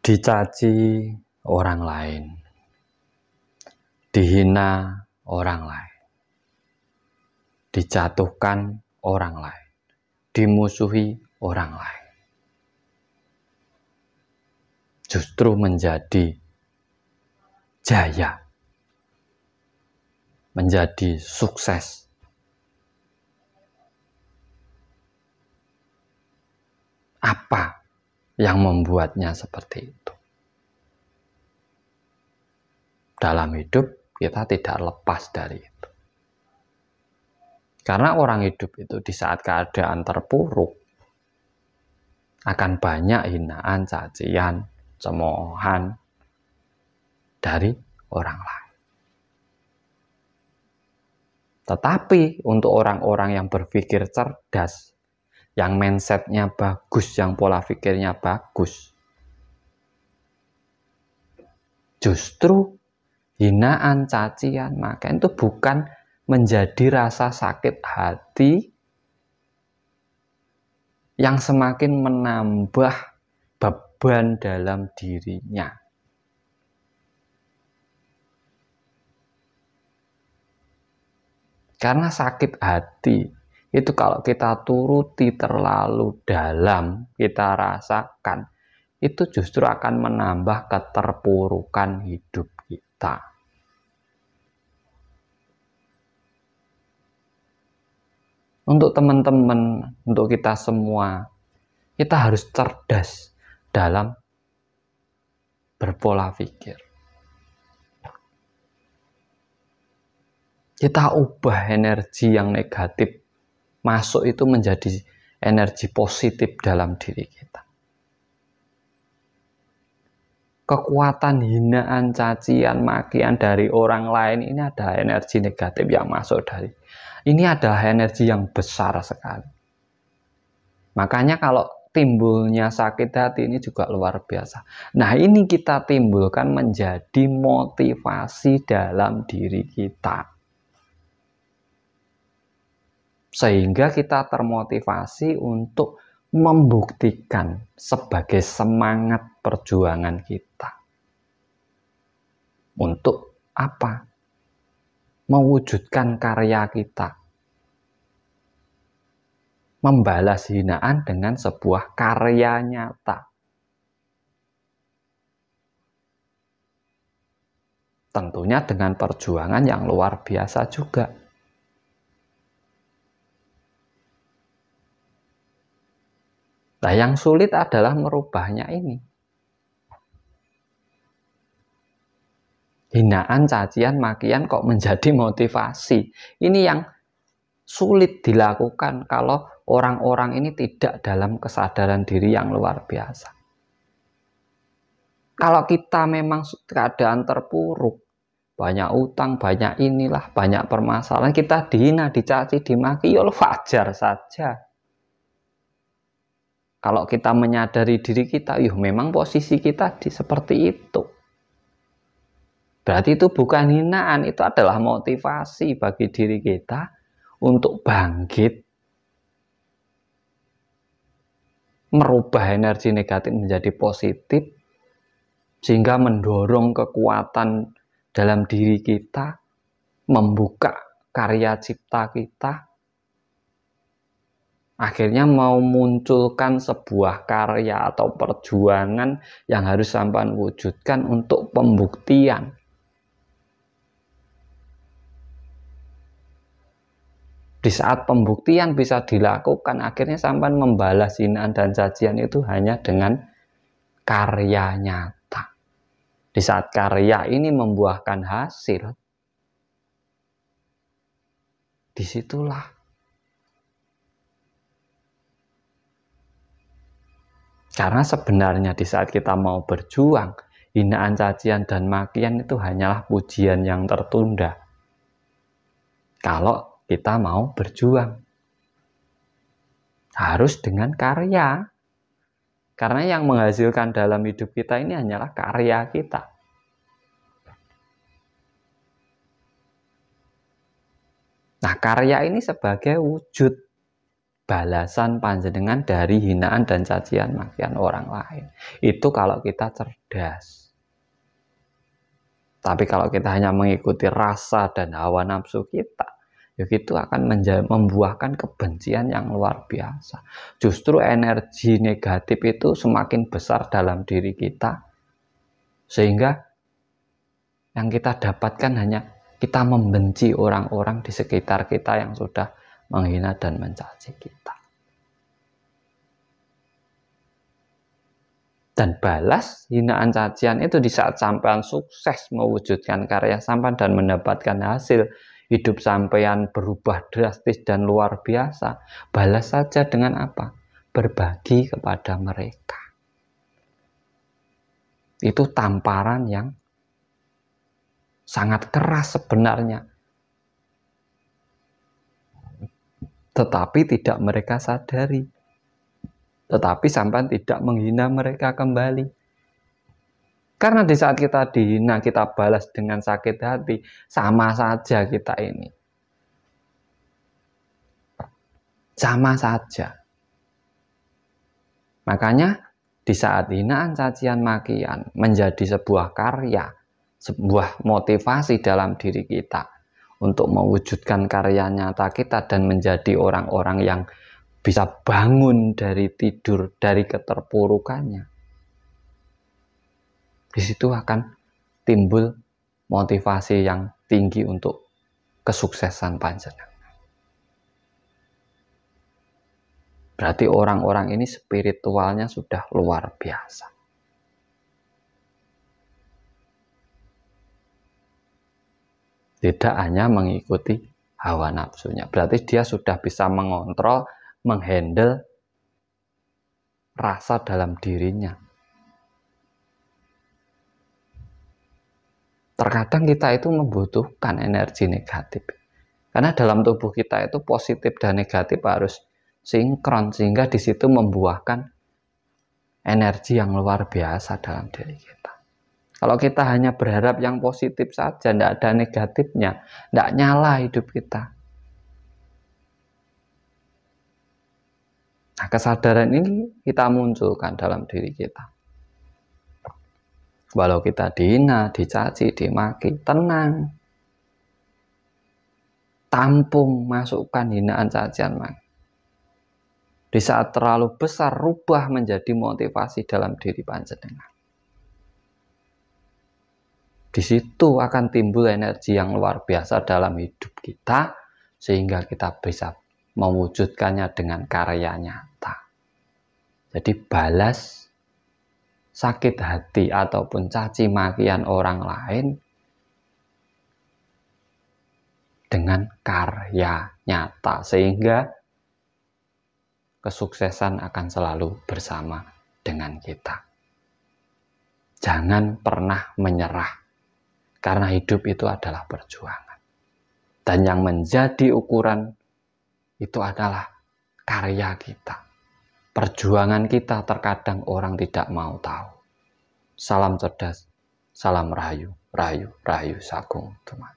Dicaci orang lain, dihina orang lain, dijatuhkan orang lain, dimusuhi orang lain, justru menjadi jaya, menjadi sukses. Apa yang membuatnya seperti itu? Dalam hidup kita tidak lepas dari itu. Karena orang hidup itu di saat keadaan terpuruk akan banyak hinaan, cacian, cemoohan dari orang lain. Tetapi untuk orang-orang yang berpikir cerdas, yang mindsetnya bagus, yang pola pikirnya bagus, justru hinaan, cacian, maka itu bukan menjadi rasa sakit hati yang semakin menambah beban dalam dirinya. Karena sakit hati itu kalau kita turuti terlalu dalam, kita rasakan, itu justru akan menambah keterpurukan hidup kita. Untuk teman-teman, untuk kita semua, kita harus cerdas dalam berpola pikir. Kita ubah energi yang negatif masuk itu menjadi energi positif dalam diri kita. Kekuatan hinaan, cacian, makian dari orang lain ini ada energi negatif yang masuk dari. Ini adalah energi yang besar sekali. Makanya kalau timbulnya sakit hati ini juga luar biasa. Nah, ini kita timbulkan menjadi motivasi dalam diri kita. Sehingga kita termotivasi untuk membuktikan sebagai semangat perjuangan kita. Untuk apa? Mewujudkan karya kita. Membalas hinaan dengan sebuah karya nyata. Tentunya dengan perjuangan yang luar biasa juga. Nah, yang sulit adalah merubahnya ini. Hinaan, cacian, makian kok menjadi motivasi. Ini yang sulit dilakukan kalau orang-orang ini tidak dalam kesadaran diri yang luar biasa. Kalau kita memang keadaan terpuruk, banyak utang, banyak inilah, banyak permasalahan, kita dihina, dicaci, dimaki, ya wajar saja. Kalau kita menyadari diri kita, memang posisi kita seperti itu. Berarti itu bukan hinaan, itu adalah motivasi bagi diri kita untuk bangkit, merubah energi negatif menjadi positif, sehingga mendorong kekuatan dalam diri kita, membuka karya cipta kita, akhirnya mau munculkan sebuah karya atau perjuangan yang harus sampai wujudkan untuk pembuktian. Di saat pembuktian bisa dilakukan, akhirnya sampai membalas hinaan dan cacian itu hanya dengan karya nyata. Di saat karya ini membuahkan hasil, disitulah karena sebenarnya di saat kita mau berjuang, hinaan, cacian, dan makian itu hanyalah pujian yang tertunda. Kalau kita mau berjuang, harus dengan karya. Karena yang menghasilkan dalam hidup kita ini hanyalah karya kita. Nah, karya ini sebagai wujud balasan panjenengan dari hinaan dan cacian makian orang lain. Itu kalau kita cerdas. Tapi kalau kita hanya mengikuti rasa dan hawa nafsu kita, ya itu akan membuahkan kebencian yang luar biasa. Justru energi negatif itu semakin besar dalam diri kita, sehingga yang kita dapatkan hanya kita membenci orang-orang di sekitar kita yang sudah menghina dan mencaci kita. Dan balas hinaan cacian itu di saat sampean sukses mewujudkan karya sampean dan mendapatkan hasil hidup sampean berubah drastis dan luar biasa. Balas saja dengan apa? Berbagi kepada mereka. Itu tamparan yang sangat keras sebenarnya. Tetapi tidak mereka sadari. Tetapi sampean tidak menghina mereka kembali. Karena di saat kita dihina, kita balas dengan sakit hati, sama saja kita ini. Sama saja. Makanya di saat hinaan, cacian, makian menjadi sebuah karya, sebuah motivasi dalam diri kita untuk mewujudkan karya nyata kita dan menjadi orang-orang yang bisa bangun dari tidur, dari keterpurukannya. Di situ akan timbul motivasi yang tinggi untuk kesuksesan panjenengan. Berarti orang-orang ini spiritualnya sudah luar biasa. Tidak hanya mengikuti hawa nafsunya. Berarti dia sudah bisa mengontrol, menghandle rasa dalam dirinya. Terkadang kita itu membutuhkan energi negatif. Karena dalam tubuh kita itu positif dan negatif harus sinkron, sehingga di situ membuahkan energi yang luar biasa dalam diri kita. Kalau kita hanya berharap yang positif saja, tidak ada negatifnya, tidak nyala hidup kita. Nah, kesadaran ini kita munculkan dalam diri kita. Walau kita dihina, dicaci, dimaki, tenang. Tampung, masukkan hinaan, cacian, maki. Di saat terlalu besar, rubah menjadi motivasi dalam diri panjenengan. Di situ akan timbul energi yang luar biasa dalam hidup kita, sehingga kita bisa mewujudkannya dengan karya nyata. Jadi balas sakit hati ataupun caci makian orang lain dengan karya nyata, sehingga kesuksesan akan selalu bersama dengan kita. Jangan pernah menyerah, karena hidup itu adalah perjuangan. Dan yang menjadi ukuran itu adalah karya kita. Perjuangan kita terkadang orang tidak mau tahu. Salam cerdas, salam rahayu, rahayu, rahayu sagung tuman.